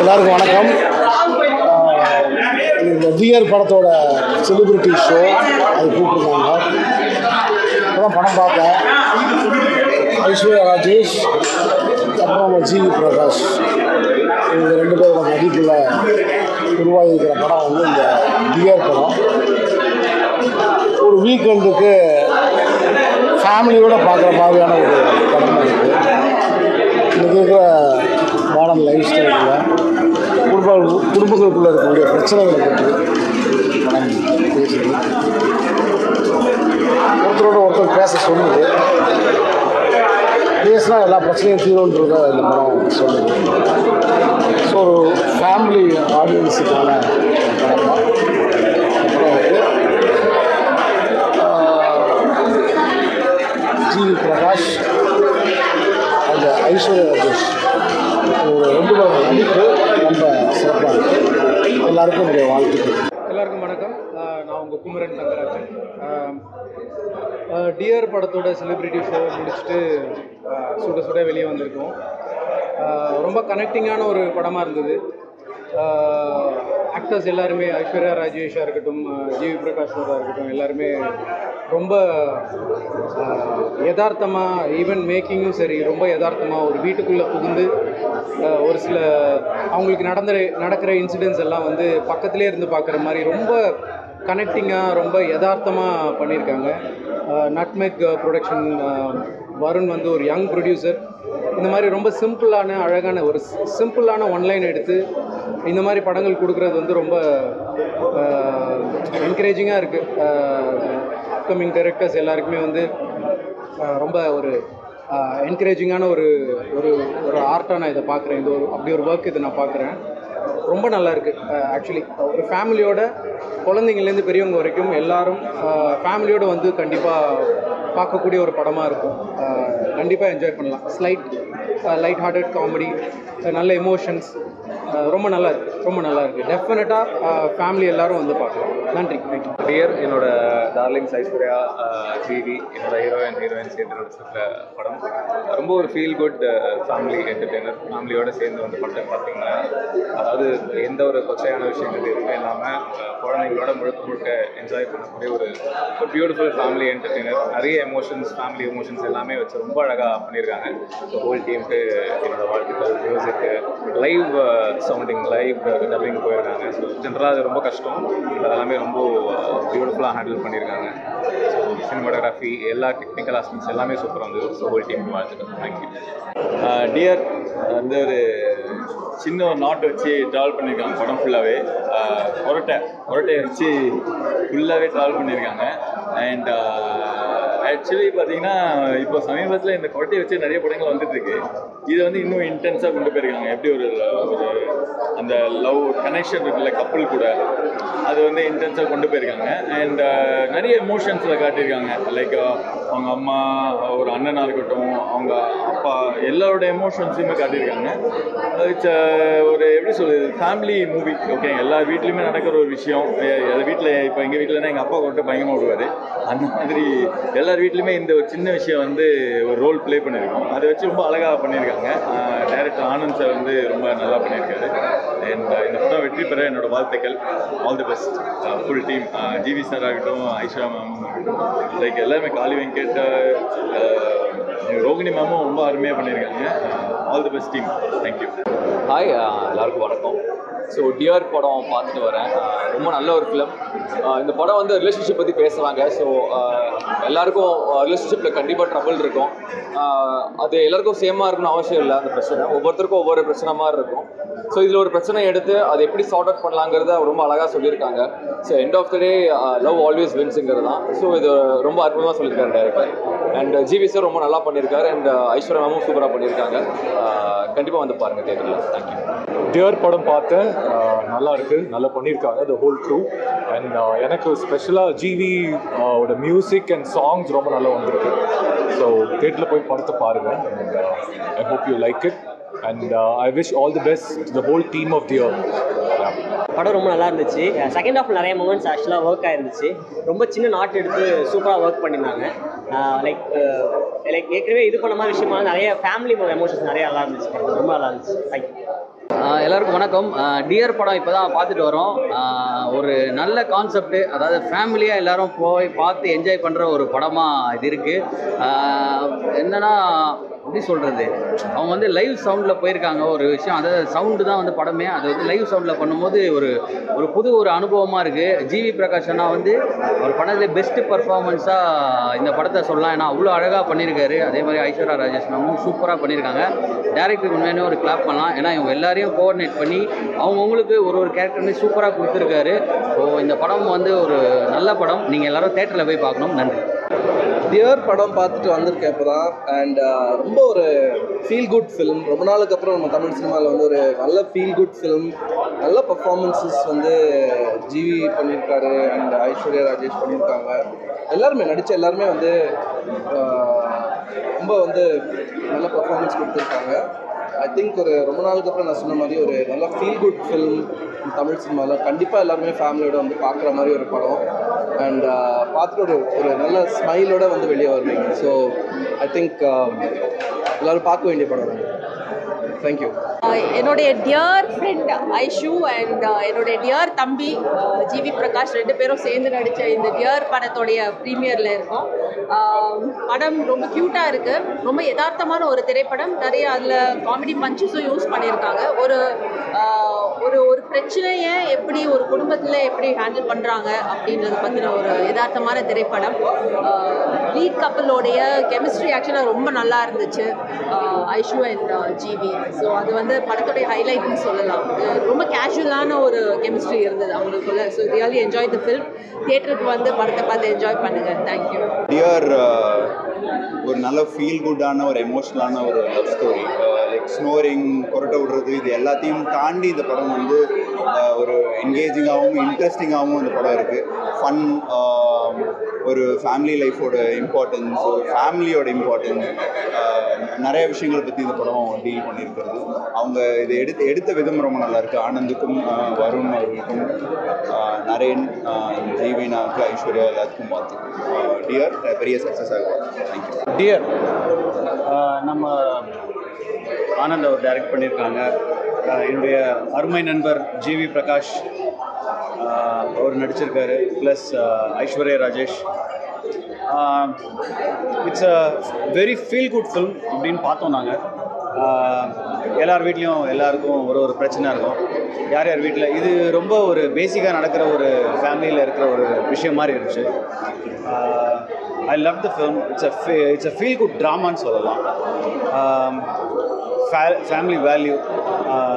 எல்லாருக்கும் வணக்கம். இந்த டிஆர் படத்தோட செலிபிரிட்டி ஷோ அது கூப்பிட்டுருக்காங்க. இப்போதான் படம் பார்த்தேன். ஐஸ்வர்யா ராஜேஷ் அப்புறம் ஜிவி பிரகாஷ் இவங்க ரெண்டு பேரோட நடிப்பில் உருவாகி இருக்கிற படம் வந்து இந்த டிஆர் படம். ஒரு வீக்கெண்டுக்கு ஃபேமிலியோடு பார்க்குற மாதிரியான ஒரு படமாக இருக்குது. இன்றைக்கி இருக்கிற மாடர்ன் லைஃப் ஸ்டைலில் குடும்பங்களுக்குள்ளே இருக்கக்கூடிய பிரச்சனைகளை பற்றி படம் பேசுது. ஒருத்தரோட ஒருத்தர் பேச சொல்லுது. பேசினா எல்லா பிரச்சனையும் தீரும்ன்றத இந்த படம் சொல்லுது. ஸோ ஒரு ஃபேமிலி ஆடியன்ஸுக்கான படம் தான். அப்புறம் வந்து ஜிவி பிரகாஷ் அந்த ஐஸ்வர்யா ராஜேஷ் ஒரு ரெண்டு பேரோட நடிப்பு ரொம்ப சிறப்பாக இருக்குது. எல்லாருக்கும் என்னுடைய வாழ்த்துக்கள். எல்லாருக்கும் வணக்கம். நான் உங்கள் குமரன் தங்கராஜன். டிஆர் படத்தோட செலிப்ரிட்டி ஷோ முடிச்சுட்டு சுட சுட வெளியே வந்திருக்கோம். ரொம்ப கனெக்டிங்கான ஒரு படமாக இருந்தது. ஆக்டர்ஸ் எல்லாருமே ஐஸ்வர்யா ராஜேஷாக இருக்கட்டும், ஜிவி பிரகாஷோட இருக்கட்டும், எல்லாருமே ரொம்ப யதார்த்தமாக, ஈவன் மேக்கிங்கும் சரி, ரொம்ப யதார்த்தமாக ஒரு வீட்டுக்குள்ளே புகுந்து ஒரு சில அவங்களுக்கு நடக்கிற இன்சிடென்ட்ஸ் எல்லாம் வந்து பக்கத்துலேயே இருந்து பார்க்குற மாதிரி ரொம்ப கனெக்டிங்காக ரொம்ப யதார்த்தமாக பண்ணியிருக்காங்க. நட்மெக் ப்ரொடக்ஷன் வருண் வந்து ஒரு யங் ப்ரொடியூசர். இந்த மாதிரி ரொம்ப சிம்பிளான அழகான ஒரு சிம்பிளான ஒன்லைன் எடுத்து இந்த மாதிரி படங்கள் கொடுக்குறது வந்து ரொம்ப என்கரேஜிங்காக இருக்குது. அப்கமிங் டைரக்டர்ஸ் எல்லாருக்குமே வந்து ரொம்ப ஒரு என்கரேஜிங்கான ஒரு ஒரு ஒரு ஆர்ட்டாக நான் இதை பார்க்குறேன். இது ஒரு அப்படி ஒரு ஒர்க் இதை நான் பார்க்குறேன். ரொம்ப நல்லா இருக்குது. ஆக்சுவலி ஒரு ஃபேமிலியோட குழந்தைங்கள்லேருந்து பெரியவங்க வரைக்கும் எல்லாரும் ஃபேமிலியோடு வந்து கண்டிப்பாக பார்க்கக்கூடிய ஒரு படமாக இருக்கும். கண்டிப்பாக என்ஜாய் பண்ணலாம். லைட் ஹார்ட்டட் காமெடி, நல்ல எமோஷன்ஸ், ரொம்ப நல்லா இருக்குது. ரொம்ப நல்லா இருக்குது. டெஃபினட்டாக ஃபேமிலி எல்லோரும் வந்து பார்க்கலாம். நன்றி. டியர் என்னோட டார்லிங்ஸ் ஐஸ்வர்யா, ஜிவி, என்னோட ஹீரோயின் சேர்ந்து நடிச்சிருக்கிற படம் ரொம்ப ஒரு ஃபீல் குட் ஃபேமிலி என்டர்டெய்னர். ஃபேமிலியோடு சேர்ந்து வந்து படம் பார்த்தீங்கன்னா, அதாவது எந்த ஒரு கொச்சையான விஷயங்கள் எதுவுமே இல்லாமல் குழந்தைங்களோட முழுக்க என்ஜாய் பண்ணக்கூடிய ஒரு பியூட்டிஃபுல் ஃபேமிலி என்டர்டெய்னர். நிறைய எமோஷன்ஸ், ஃபேமிலி எமோஷன்ஸ் எல்லாமே வச்சு ரொம்ப அழகாக பண்ணியிருக்காங்க. ஸோ ஹோல் டீமுக்கு என்னோடய வாழ்த்துக்கள். மியூசிக்கு, லைவ் சவுண்டிங், லைவ் டப்பிங் போயிருக்காங்க. ஸோ ஜென்ரலாக அது ரொம்ப கஷ்டம். அதெல்லாமே ரொம்ப பியூட்டிஃபுல்லாக ஹேண்டில் பண்ணியிருக்காங்க. ஸோ சினிமாட்டோகிராஃபி, எல்லா டெக்னிக்கல் ஆஸ்பெக்ட்ஸ் எல்லாமே சூப்பராக இருந்தது. ஸோ ஹோல் டீமுக்கு வாழ்த்துக்கள். தேங்க்யூ. டியர் வந்து ஒரு சின்ன ஒரு நாட்டை வச்சு ட்ராவல் பண்ணியிருக்காங்க. படம் ஃபுல்லாகவே கொரட்டையை வச்சு ஃபுல்லாகவே ட்ராவல் பண்ணியிருக்காங்க. அண்ட் ஆக்சுவலி பார்த்தீங்கன்னா இப்போ சமீபத்தில் இந்த கொரட்டையை வச்சு நிறைய படங்கள் வந்துட்டுருக்கு. இது வந்து இன்னும் இன்டென்ஸாக கொண்டு போயிருக்காங்க. எப்படி ஒரு அந்த லவ் கனெக்ஷன் இருக்குல்ல கப்புள் கூட, அது வந்து இன்டென்ஸாக கொண்டு போயிருக்காங்க. அண்ட் நிறைய எமோஷன்ஸில் காட்டியிருக்காங்க. லைக் அவங்க அம்மா, ஒரு அண்ணனாக இருக்கட்டும், அவங்க அப்பா, எல்லாரோட எமோஷன்ஸுமே காட்டியிருக்காங்க. இட்ஸ் ஒரு எப்படி சொல்லுது, ஃபேமிலி மூவி. ஓகே, எல்லா வீட்லேயுமே நடக்கிற ஒரு விஷயம். வீட்டில் இப்போ எங்கள் வீட்டில்னா எங்கள் அப்பா கொண்டு பயங்கரமாக விடுவார். அந்த மாதிரி எல்லார் வீட்லேயுமே இந்த ஒரு சின்ன விஷயம் வந்து ஒரு ரோல் ப்ளே பண்ணியிருக்கோம். அதை வச்சு ரொம்ப அழகாக பண்ணியிருக்காங்க. டைரக்டர் ஆனந்த் சார் வந்து ரொம்ப நல்லா பண்ணியிருக்காரு. அண்ட் இந்த படம் வெற்றி பெற என்னோட வாழ்த்துக்கள். All the best full team. GV sir ஆகட்டும், ஐஸ்வர்யா மேம் ஆகட்டும், லைக் எல்லாருமே, காளி வெங்கட், ரோகிணி மேமும் ரொம்ப அருமையாக பண்ணியிருக்காங்க. All the best team. Thank you. Hi, எல்லாருக்கும் வணக்கம். ஸோ டிஆர் படம் பார்த்துட்டு வரேன். ரொம்ப நல்ல ஒரு ஃபிலிம். இந்த படம் வந்து ரிலேஷன்ஷிப் பற்றி பேசுகிறாங்க. ஸோ எல்லாருக்கும் ரிலேஷன்ஷிப்பில் கண்டிப்பாக ட்ரபிள் இருக்கும். அது எல்லாருக்கும் சேமாக இருக்கணும்னு அவசியம் இல்லை. அந்த பிரச்சனை ஒவ்வொருத்தருக்கும் ஒவ்வொரு பிரச்சனை மாதிரி இருக்கும். ஸோ இதில் ஒரு பிரச்சனை எடுத்து அதை எப்படி சார்ட் அவுட் பண்ணலாங்கிறத ரொம்ப அழகாக சொல்லியிருக்காங்க. So end of the day love always வின்ஸுங்கிறது தான். ஸோ இது ரொம்ப அற்புதமாக சொல்லியிருக்காரு டைரக்டர். அண்ட் ஜிவி சார் ரொம்ப நல்லா பண்ணியிருக்காரு. அண்ட் ஐஸ்வர்யா மேமும் சூப்பராக பண்ணியிருக்காங்க. கண்டிப்பாக வந்து பாருங்கள் தேட்டரில். தேங்க்யூ. டியர் படம் பார்த்தேன். நல்லா இருக்குது, நல்லா பண்ணியிருக்காங்க த ஹோல் க்ரூ. அண்ட் எனக்கு ஸ்பெஷலாக ஜிவி ஓட மியூசிக் அண்ட் சாங்ஸ் ரொம்ப நல்லா வந்திருக்கு. ஸோ தேட்டரில் போய் படத்தை பாருங்கள். I hope you like it. And I wish all the best the whole team of Dear. படம் ரொம்ப நல்லா இருந்துச்சு. செகண்ட் ஹாஃப் நிறைய மூமெண்ட்ஸ் ஆக்சுவலாக ஒர்க் ஆயிருந்துச்சு. ரொம்ப சின்ன நாட் எடுத்து சூப்பராக ஒர்க் பண்ணியிருந்தாங்க. லைக் ஏற்கனவே இது பண்ண மாதிரி விஷயமா நிறைய ஃபேமிலி எமோஷன்ஸ் நிறைய நல்லா இருந்துச்சு. ரொம்ப நல்லா இருந்துச்சு. தேங்க்யூ. எல்லாருக்கும் வணக்கம். டியர் படம் இப்போ தான் பார்த்துட்டு வரோம். ஒரு நல்ல கான்செப்ட், அதாவது ஃபேமிலியாக எல்லாரும் போய் பார்த்து என்ஜாய் பண்ணுற ஒரு படமாக இது இருக்குது. என்னென்னா எப்படி சொல்கிறது, அவங்க வந்து லைவ் சவுண்டில் போயிருக்காங்க ஒரு விஷயம். அதாவது சவுண்டு தான் வந்து படமே, அது வந்து லைவ் சவுண்டில் பண்ணும்போது ஒரு புது ஒரு அனுபவமாக இருக்குது. ஜிவி பிரகாஷ் அண்ணா வந்து ஒரு படத்தில் பெஸ்ட்டு பர்ஃபார்மன்ஸாக இந்த படத்தை சொல்லலாம். ஏன்னா அவ்வளோ அழகாக பண்ணியிருக்காரு. அதே மாதிரி ஐஸ்வர்யா ராஜேஷ் மேமும் சூப்பராக பண்ணியிருக்காங்க. டேரக்டருக்கு உண்மையான ஒரு கிளாப் பண்ணலாம். ஏன்னா இவங்க எல்லாரையும் கோஆர்டினேட் பண்ணி அவங்கவுங்களுக்கு ஒரு கேரக்டர் சூப்பராக கொடுத்துருக்காரு. ஸோ இந்த படம் வந்து ஒரு நல்ல படம். நீங்கள் எல்லோரும் தேட்டரில் போய் பார்க்கணும். நன்றி. டியர் படம் பார்த்துட்டு வந்திருக்கேன் இப்போ தான். அண்ட் ரொம்ப ஒரு ஃபீல் குட் ஃபிலிம். ரொம்ப நாளுக்கு அப்புறம் நம்ம தமிழ் சினிமாவில் வந்து ஒரு நல்ல ஃபீல் குட் ஃபிலிம், நல்ல பர்ஃபார்மன்ஸஸ் வந்து ஜிவி பண்ணியிருக்காரு அண்ட் ஐஸ்வர்யா ராஜேஷ் பண்ணியிருக்காங்க. எல்லாருமே நடித்த எல்லாருமே வந்து ரொம்ப வந்து நல்ல பர்ஃபார்மன்ஸ் கொடுத்துருக்காங்க. ஐ திங்க் ஒரு ரொம்ப நாளுக்கு அப்புறம் நான் சொன்ன மாதிரி ஒரு நல்ல ஃபீல் குட் ஃபிலிம் தமிழ் சினிமாவில் கண்டிப்பாக எல்லாருமே ஃபேமிலியோட வந்து பார்க்குற மாதிரி ஒரு படம். அண்ட் பார்த்துட்டு ஒரு நல்ல ஸ்மைலோட வந்து வெளியே வருவீங்க. ஸோ ஐ திங்க் எல்லோரும் பார்க்க வேண்டிய படம். தேங்க்யூ. என்னுடைய டியர் ஃப்ரெண்ட் ஐஷு அண்ட் என்னுடைய டியர் தம்பி ஜிவி பிரகாஷ் ரெண்டு பேரும் சேர்ந்து நடித்த இந்த டியர் படத்தோடைய ப்ரீமியரில் இருக்கோம். படம் ரொம்ப க்யூட்டாக இருக்குது. ரொம்ப யதார்த்தமான ஒரு திரைப்படம். நிறைய அதில் காமெடி பஞ்சஸும் யூஸ் பண்ணியிருக்காங்க. ஒரு ஒரு பிரச்சனையை எப்படி ஒரு குடும்பத்தில் எப்படி ஹேண்டில் பண்ணுறாங்க அப்படின்றத பற்றின ஒரு யதார்த்தமான திரைப்படம். லீட் கப்பலோடைய கெமிஸ்ட்ரி ஆக்சுவலாக ரொம்ப நல்லா இருந்துச்சு, ஐஷு அண்ட் ஜிவி. ஸோ அது வந்து படத்துடைய ஹைலைட்னு சொல்லலாம். ரொம்ப கேஷுவலான ஒரு கெமிஸ்ட்ரி இருந்தது அவங்களுக்குள்ள. So really enjoy the film. தியேட்டருக்கு வந்து படத்தை பார்த்து என்ஜாய் பண்ணுங்கள். தேங்க்யூ. டியர் ஒரு நல்ல ஃபீல் குட்டான ஒரு எமோஷ்னலான ஒரு லவ் ஸ்டோரி. லைக் ஸ்னோரிங், கொரட்டை விடுறது, இது எல்லாத்தையும் தாண்டி இந்த படம் வந்து ஒரு என்கேஜிங்காகவும் இன்ட்ரெஸ்டிங்காகவும் இந்த படம் இருக்குது. ஃபன், ஒரு ஃபேமிலி லைஃபோட இம்பார்ட்டன்ஸ், ஒரு ஃபேமிலியோட இம்பார்ட்டன்ஸ், நிறைய விஷயங்களை பற்றி இந்த படம் டீல் பண்ணியிருக்கிறது. அவங்க இதை எடுத்த விதம் ரொம்ப நல்லாயிருக்கு. ஆனந்துக்கும் வருண் அவர்களுக்கும், நரேன், ஜீவினாவுக்கு, ஐஸ்வர்யா எல்லாத்துக்கும் பார்த்து டியர் பெரிய சக்ஸஸ் ஆகும். தேங்க்யூ. டியர் நம்ம ஆனந்த் அவர் டைரக்ட் பண்ணியிருக்காங்க. என்னுடைய அருமை நண்பர் ஜிவி பிரகாஷ் அவர் நடிச்சிருக்காரு, plus Aishwarya Rajesh. It's a very feel good film அப்படின்னு பார்த்தோம் நாங்கள். எல்லார் வீட்லேயும் எல்லாருக்கும் ஒரு பிரச்சனை இருக்கும். யார் யார் வீட்டில் இது ரொம்ப ஒரு பேசிக்காக நடக்கிற ஒரு ஃபேமிலியில் இருக்கிற ஒரு விஷயம் மாதிரி இருந்துச்சு. I love the film. It's a feel good ட்ராமான்னு சொல்லலாம். ஃபேமிலி வேல்யூ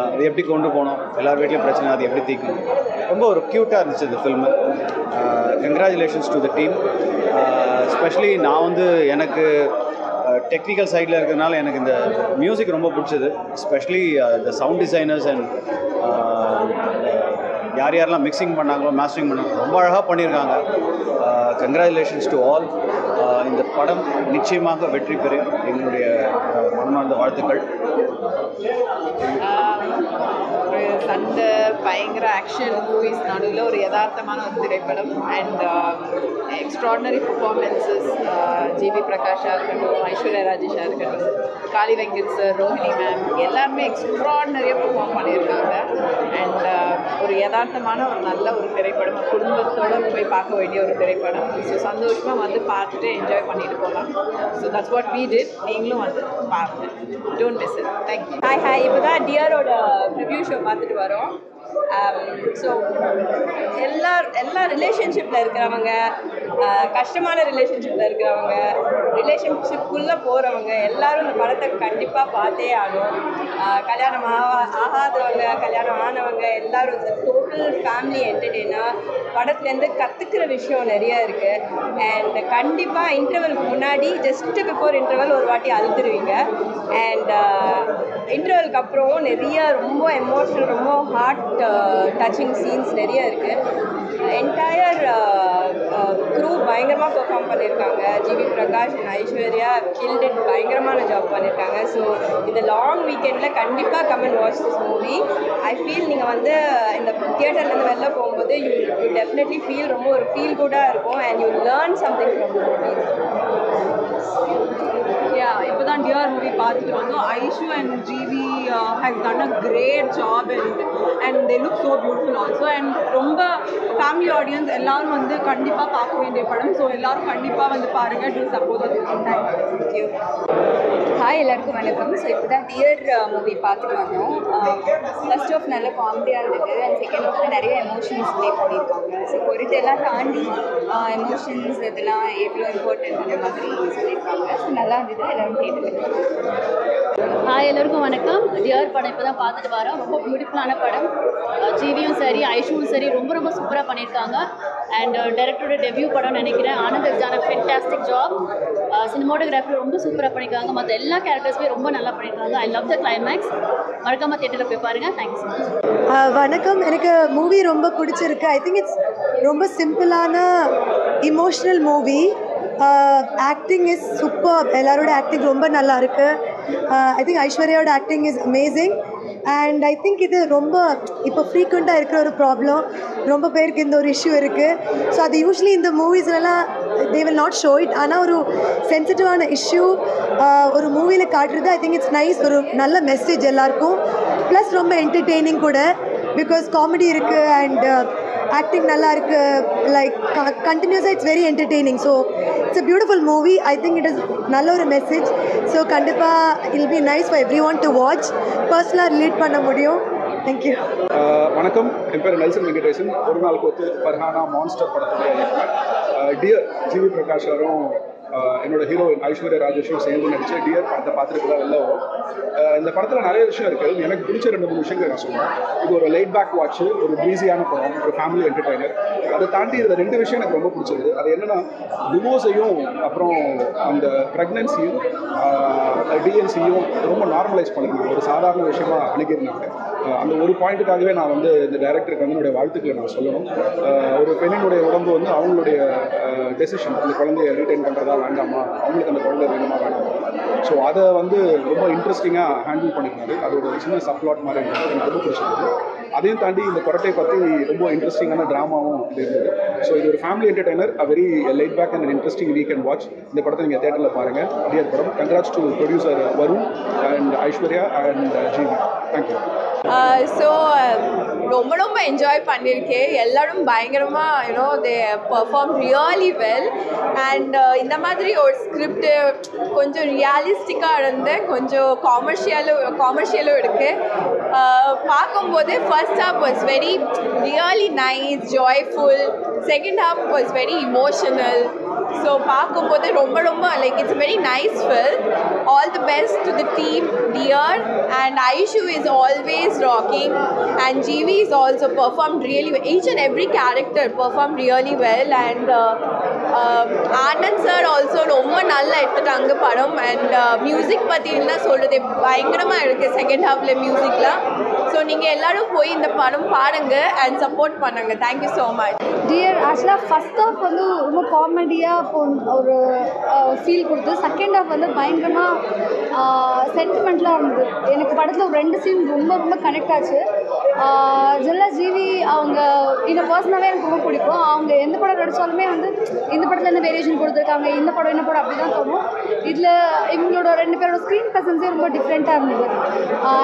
அது எப்படி கொண்டு போகணும், எல்லார் வீட்லேயும் பிரச்சனை அது எப்படி தீர்க்கணும், ரொம்ப ஒரு க்யூட்டாக இருந்துச்சு இந்த film. Congratulations to the team. Especially நான் வந்து எனக்கு டெக்னிக்கல் சைடில் இருக்கிறதுனால எனக்கு இந்த மியூசிக் ரொம்ப பிடிச்சது. Especially the sound designers and யாரெல்லாம் மிக்சிங் பண்ணாங்களோ, மாஸ்டரிங் பண்ணாங்களோ ரொம்ப அழகாக பண்ணியிருக்காங்க. Congratulations to all. இந்த படம் நிச்சயமாக வெற்றி பெறும். எங்களுடைய மனமார்ந்த வாழ்த்துக்கள். ஒரு சண்டை, பயங்கர ஆக்ஷன் மூவிஸ் நடுவில் ஒரு யதார்த்தமான ஒரு திரைப்படம். And extraordinary performances. ஜிவி பிரகாஷாக இருக்கட்டும், ஐஸ்வர்யா ராஜேஷாக இருக்கட்டும், காளி வெங்கட் சார், ரோஹிணி மேம், எல்லாருமே எக்ஸ்ட்ராடினரியாக பெர்ஃபார்ம் பண்ணியிருக்காங்க. அண்ட் ஒரு யதார்த்தமான ஒரு நல்ல ஒரு திரைப்படம், குடும்பத்தோடு போய் பார்க்க வேண்டிய ஒரு திரைப்படம். ஸோ சந்தோஷமாக வந்து பார்த்துட்டு என்ஜாய் பண்ணிட்டு போகலாம். So that's what we did. நீங்களும் வந்து பாருங்கள். Don't miss it. Thank you. Hi. இப்போ தான் டியரோட ரிவ்யூ ஷோ பார்த்துட்டு வரோம். ஸோ எல்லா ரிலேஷன்ஷிப்பில் இருக்கிறவங்க, கஷ்டமான ரிலேஷன்ஷிப்பில் இருக்கிறவங்க, ரிலேஷன்ஷிப்புக்குள்ளே போகிறவங்க எல்லாரும் இந்த படத்தை கண்டிப்பாக பார்த்தே ஆகும். கல்யாணம் ஆகாதவங்க, கல்யாணம் ஆனவங்க எல்லாரும் டோட்டல் ஃபேமிலி என்டர்டெய்னர். படத்துலேருந்து கற்றுக்கிற விஷயம் நிறைய இருக்குது. அண்ட் கண்டிப்பாக இன்டர்வலுக்கு முன்னாடி ஜஸ்ட்டு பிஃபோர் இன்டர்வல் ஒரு வாட்டி அழுத்துருவீங்க. அண்ட் இன்டர்வலுக்கு அப்புறம் நிறைய ரொம்ப எமோஷனல், ரொம்ப ஹார்ட் டச்சிங் சீன்ஸ் நிறைய இருக்குது. என்டையர் க்ரூ பயங்கரமாக பெர்ஃபார்ம் பண்ணியிருக்காங்க. GV Prakash and Aishwarya killed it, பயங்கரமான ஜாப் பண்ணியிருக்காங்க. ஸோ இந்த லாங் வீக்கெண்டில் கண்டிப்பாக come and watch this movie. I feel நீங்கள் வந்து இந்த தியேட்டர்லேருந்து வெளில போகும்போது யூ டெஃபினெட்லி ஃபீல் ரொம்ப ஒரு ஃபீல் குட்டாக இருக்கும். And you learn something from the movie. இப்போ தான் டியர் மூவி பார்த்துட்டு வந்தோம். Aishu and GV has done a great job and they look so beautiful also. And ரொம்ப ஃபேமிலி ஆடியன்ஸ் எல்லாரும் வந்து கண்டிப்பாக பார்க்க வேண்டிய படம். ஸோ எல்லாரும் கண்டிப்பாக வந்து பாருங்கள். Two support. தேங்க்யூ. ஹாய், எல்லாருக்கும் வணக்கம். ஸோ இப்போ தான் டியர் மூவி பார்த்துட்டு வந்தோம். ஃபர்ஸ்ட் ஆஃப் நல்ல காமெடியாக இருந்தது அண்ட் செகண்ட் ஆஃப் நிறைய எமோஷன்ஸ் ப்ளே பண்ணியிருக்காங்க. ஸோ பொறுத்தெல்லாம் தாண்டி எமோஷன்ஸ் இதெல்லாம் எவ்வளோ இம்பார்ட்டன்ட் அந்த மாதிரி சொல்லியிருக்காங்க. ஸோ நல்லா இருந்தது. எல்லாரும் கேட்டு. ஹாய், எல்லாருக்கும் வணக்கம். டியர் படம் இப்போ தான் பார்த்துட்டு வரோம். ரொம்ப பியூட்டிஃபுல்லான படம். ஜிவியும் சரி ஐஷுவும் சரி ரொம்ப ரொம்ப சூப்பராக பண்ணியிருக்காங்க. அண்ட் டைரக்டரோட டெபியூ படம் நினைக்கிறேன். Anand is done a fantastic job. Cinematography ரொம்ப சூப்பராக பண்ணியிருக்காங்க. மற்ற எல்லா கேரக்டர்ஸுமே ரொம்ப நல்லா பண்ணியிருக்காங்க. ஐ லவ் த கிளைமேக்ஸ். மறக்காம தியேட்டரில் போய் பாருங்கள். Thanks so much. வணக்கம். எனக்கு மூவி ரொம்ப பிடிச்சிருக்கு. ஐ திங்க் இட்ஸ் ரொம்ப சிம்பிளான emotional movie. Acting is super. எல்லாரோட ஆக்டிங் ரொம்ப நல்லா இருக்குது. ஐ திங்க் ஐஸ்வர்யாவோட acting is amazing. And I think இது ரொம்ப இப்போ ஃப்ரீக்வெண்ட்டாக இருக்கிற ஒரு ப்ராப்ளம். ரொம்ப பேருக்கு இந்த ஒரு இஷ்யூ இருக்குது. ஸோ அது யூஸ்வலி இந்த மூவிஸ்லாம் they will not show it. ஆனால் ஒரு சென்சிட்டிவான இஷ்யூ ஒரு மூவியில் காட்டுறது ஐ திங்க் இட்ஸ் நைஸ். ஒரு நல்ல மெசேஜ் எல்லாருக்கும். ப்ளஸ் ரொம்ப என்டர்டெய்னிங் கூட. பிகாஸ் காமெடி இருக்குது அண்ட் ஆக்டிங் நல்லா இருக்குது. லைக் கண்டினியூஸாக it's very entertaining. So it's a beautiful movie. I think it is நல்ல ஒரு மெசேஜ். ஸோ கண்டிப்பாக will be nice for everyone to watch. பர்சனலாக ரிலேட் பண்ண முடியும். தேங்க்யூ. வணக்கம். என் பேர் நெல்சன் வெங்கடேசன். ஒரு நாள் கொத்து ஃபர்ஹானா மான்ஸ்டர் படத்துடைய டியர் ஜிவி பிரகாஷ் சாரும் என்னோட ஹீரோயின் ஐஸ்வர்யா ராஜேஷும் சேர்ந்து நடிச்சு டியர் படத்தை பார்த்துட்டு தான் வெளில வரும். இந்த படத்தில் நிறைய விஷயம் இருக்குது. எனக்கு பிடிச்ச 2-3 விஷயங்கள் நான் சொல்லுவேன். இது ஒரு லைட் பேக் வாட்ச்சு, ஒரு ப்ரீஸியான படம், ஒரு ஃபேமிலி என்டர்டைனர். அதை தாண்டி இதில் 2 விஷயம் எனக்கு ரொம்ப பிடிச்சது. அது என்னென்னா டிவோர்ஸையும் அப்புறம் அந்த ப்ரெக்னன்சியும் டிஎன்சியும் ரொம்ப நார்மலைஸ் பண்ணிருந்தாங்க. ஒரு சாதாரண விஷயமா அணுகிருந்தாங்க. அந்த ஒரு பாயிண்ட்டுக்காகவே நான் வந்து இந்த டைரக்டருக்கு வந்து என்னுடைய வாழ்த்துக்களை நான் சொல்லணும். ஒரு பெண்ணினுடைய உடம்பு வந்து அவங்களுடைய டெசிஷன், அந்த குழந்தைய ரீட்டைன் பண்ணுறதா வேண்டாமா, அவங்களுக்கு அந்த குழந்தை வேணுமா வேண்டாமா. ஸோ அதை வந்து ரொம்ப இன்ட்ரெஸ்டிங்காக ஹேண்டில் பண்ணியிருந்தாரு. அதோட ஒரு சின்ன சப்ளாட் மாதிரி இருந்தது. எனக்கு ரொம்ப பிடிச்சிருந்தது. அதையும் தாண்டி இந்த கொரட்டை பற்றி ரொம்ப இன்ட்ரெஸ்டிங்கான ட்ராமாவும் இது இருந்தது. ஸோ இது ஒரு family entertainer, a very light pack and interesting week and watch. இந்த படத்தை நீங்கள் தேட்டரில் பாருங்கள். டியர் படம். Congrats to producer Varun and Aishwarya and GV. Thank you. So ரொம்ப ரொம்ப என்ஜாய் பண்ணியிருக்கேன். எல்லாரும் பயங்கரமாக you know they perform really well. And இந்த மாதிரி ஒரு ஸ்கிரிப்டு கொஞ்சம் ரியாலிஸ்டிக்காக இருந்து கொஞ்சம் காமர்ஷியலும் இருக்குது. பார்க்கும்போது first half was very really nice, joyful. Second half was very emotional. So பார்க்கும்போது ரொம்ப ரொம்ப like it's very nice film. All the best to the team dear. And Aishu is always rocking and GV is also performed really well. Each and every character performed really well. And Anand sir also ரொம்ப நல்லா எடுத்துட்டாங்க படம். And music பற்றி என்ன சொல்கிறது, பயங்கரமாக இருக்குது second ஹாஃபில் மியூசிக்லாம். ஸோ நீங்கள் எல்லோரும் போய் இந்த படம் பாருங்கள் அண்ட் சப்போர்ட் பண்ணுங்க. Thank you so much. டியர் ஆக்சுவலாக ஃபஸ்ட் ஹாஃப் வந்து ரொம்ப காமெடியாக ஒரு ஃபீல் கொடுத்து, செகண்ட் ஹாஃப் வந்து பயங்கரமாக சென்டிமெண்ட்லாம் இருந்தது. எனக்கு படத்தில் ஒரு 2 சீன் ரொம்ப ரொம்ப கனெக்ட் ஆச்சு. ஜெல்லா ஜிவி அவங்க இந்த பர்சனாகவே எனக்கு ரொம்ப பிடிக்கும். அவங்க எந்த படம் நடித்தாலுமே வந்து இந்த படத்தில் என்ன வேரியேஷன் கொடுத்துருக்காங்க, இந்த படம் என்ன படம் அப்படி தான் தோணும். இதில் இவங்களோட 2 பேரோட ஸ்க்ரீன் ப்ரெசன்ஸே ரொம்ப டிஃப்ரெண்ட்டாக இருந்தது.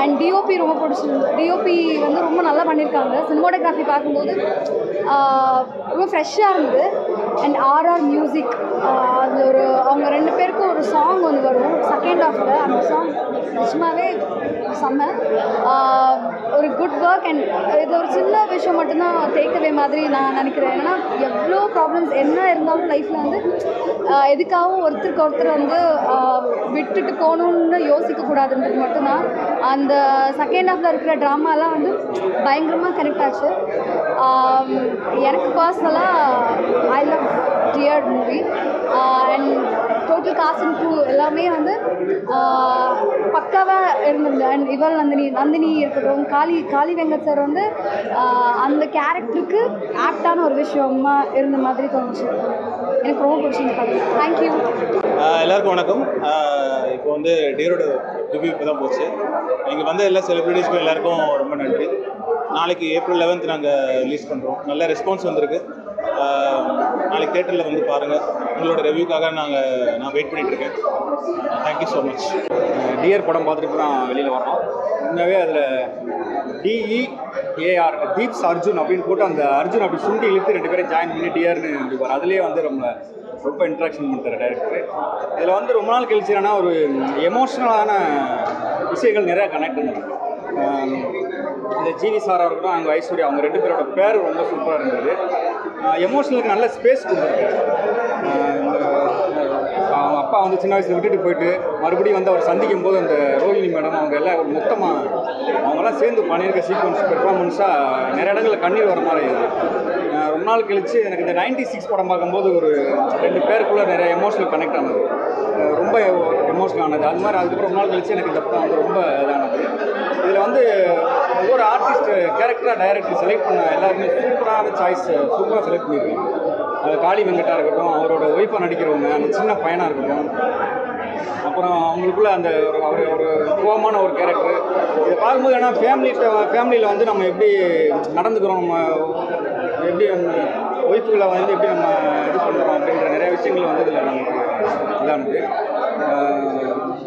அண்ட் டிஓபி ரொம்ப பிடிச்சிருந்தது. டிஓபி வந்து ரொம்ப நல்லா பண்ணியிருக்காங்க. சினிமாட்டோகிராஃபி பார்க்கும்போது ரொம்ப ஃப்ரெஷ்ஷாக இருந்தது. அண்ட் ஆர்ஆர் மியூசிக் அதில் ஒரு அவங்க 2 பேருக்கும் ஒரு சாங் ஒன்று வரும் செகண்ட் ஹாஃபில். அந்த சாங் நிஜமாகவே செம்ம ஒரு குட் ஒர்க். அண்ட் இது ஒரு சின்ன விஷயம் மட்டும்தான் டேக்அவே மாதிரி நான் நினைக்கிறேன். ஏன்னா எவ்வளோ ப்ராப்ளம்ஸ் என்ன இருந்தாலும் லைஃப்பில் வந்து எதுக்காகவும் ஒருத்தருக்கு ஒருத்தர் வந்து விட்டுட்டு போகணுன்னு யோசிக்கக்கூடாதுன்றது மட்டும்தான். அந்த செகண்ட் ஹாஃபில் இருக்கிற ட்ராமாலாம் வந்து பயங்கரமாக கனெக்ட் ஆச்சு. எனக்கு பர்சனலாக I love Dear movie. And total cast and crew எல்லாமே வந்து பக்காவாக இருந்தது. அண்ட் இவள் நந்தினி இருக்கட்டும், காளி வெங்கட் சார் வந்து அந்த கேரக்டருக்கு ஆப்டான ஒரு விஷயமா இருந்த மாதிரி தோணுச்சு. எனக்கு ரொம்ப பிடிச்சிருந்து படம். தேங்க்யூ. எல்லாருக்கும் வணக்கம். இப்போ வந்து டியரோட ரிவ்யூ இப்போ தான் போச்சு. இங்கே வந்து எல்லா செலிப்ரிட்டிஸ்க்கும் எல்லாருக்கும் ரொம்ப நன்றி. நாளைக்கு April 11th நாங்கள் ரிலீஸ் பண்ணுறோம். நல்ல ரெஸ்பான்ஸ் வந்திருக்கு. நாளைக்கு தேட்டரில் வந்து பாருங்கள். உங்களோட ரிவ்யூக்காக நான் வெயிட் பண்ணிகிட்ருக்கேன். Thank you so much. டிஆர் படம் பார்த்துட்டு தான் வெளியில் வரோம். உண்மையாகவே அதில் DEAR தீப்ஸ் அர்ஜுன் அப்படின்னு போட்டு அந்த அர்ஜுன் அப்படி சுண்டி இழுத்து 2 பேரும் ஜாயின் பண்ணி டிஆர்னு இருப்பார். அதுலேயே வந்து ரொம்ப இன்ட்ராக்ஷன் பண்ணுறாரு டேரக்டர். இதில் வந்து ரொம்ப நாள் கழிச்சு என்னன்னா ஒரு எமோஷ்னலான விஷயங்கள் நிறையா கனெக்ட் பண்ணிருக்கு. இந்த ஜிவி சாராக இருக்கட்டும், அவங்க ஐஸ்வர்யா, அவங்க 2 பேரோட பேர் ரொம்ப சூப்பராக இருந்தது. எமோஷனலுக்கு நல்ல ஸ்பேஸ் கொடுத்துருக்காரு. அவங்க அப்பா வந்து சின்ன வயசில் விட்டுட்டு போயிட்டு மறுபடியும் வந்து அவர் சந்திக்கும் போது அந்த ரோஹிணி மேடம் அவங்க எல்லாம் ஒரு மொத்தமாக அவங்கெல்லாம் சேர்ந்து பண்ணியிருக்க சீக்வன்ஸ் பெர்ஃபார்மன்ஸாக நிறைய இடங்களில் கண்ணீர் வர மாதிரி இருக்குது. ரொம்ப நாள் கழித்து எனக்கு இந்த 96 படம் பார்க்கும்போது ஒரு 2 பேருக்குள்ளே நிறைய எமோஷனல் கனெக்ட் ஆனது, ரொம்ப எமோஷனல் ஆனது. அது மாதிரி அதுக்கப்புறம் ரொம்ப நாள் கழிச்சு எனக்கு இந்த படம் வந்து ரொம்ப இதானது. இதில் வந்து ஒவ்வொரு ஆர்டிஸ்ட் கேரக்டராக டைரக்டர் செலக்ட் பண்ண எல்லாருமே சூப்பரான சாய்ஸ், சூப்பராக செலக்ட் பண்ணியிருக்காங்க. அது காளி வெங்கட்டா இருக்கட்டும், அவரோட ஒய்ஃபாக நடிக்கிறவங்க, அந்த சின்ன பையனாக இருக்கட்டும், அப்புறம் அவங்களுக்குள்ள அந்த ஒரு கோவமான ஒரு கேரக்டர். இதை பார்க்கும்போது ஏன்னா ஃபேமிலியில் வந்து நம்ம எப்படி நடந்துக்கிறோம், நம்ம எப்படி அந்த ஒய்ஃபுகளை வந்து எப்படி நம்ம இது பண்ணுறோம் அப்படின்ற நிறைய விஷயங்கள் வந்து இதில் நமக்கு இதானது.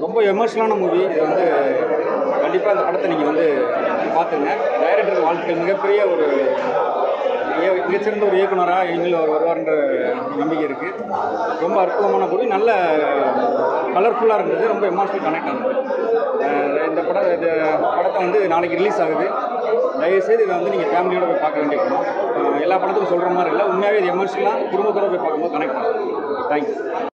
ரொம்ப எமோஷனலான மூவி. இது வந்து கண்டிப்பாக இந்த படத்தை நீங்கள் வந்து பார்த்துங்க. டைரக்டருக்கு வாழ்த்துக்கள். மிகப்பெரிய ஒரு மிகச்சிறந்த ஒரு இயக்குனராக எங்களில் அவர் வருவார்ன்ற நம்பிக்கை இருக்குது. ரொம்ப அற்புதமான மூவி, நல்ல கலர்ஃபுல்லாக இருந்தது, ரொம்ப எமோஷனல் கனெக்ட் ஆனது. இந்த படத்தை வந்து நாளைக்கு ரிலீஸ் ஆகுது. தயவுசெய்து இதை வந்து நீங்கள் ஃபேமிலியோடு போய் பார்க்க வேண்டிய படம். எல்லா படத்துக்கும் சொல்கிற மாதிரி இல்லை, உண்மையாகவே இது எமோஷனலாக குடும்பத்தோடு போய் பார்க்கும்போது கனெக்ட் ஆகும். தேங்க்யூ.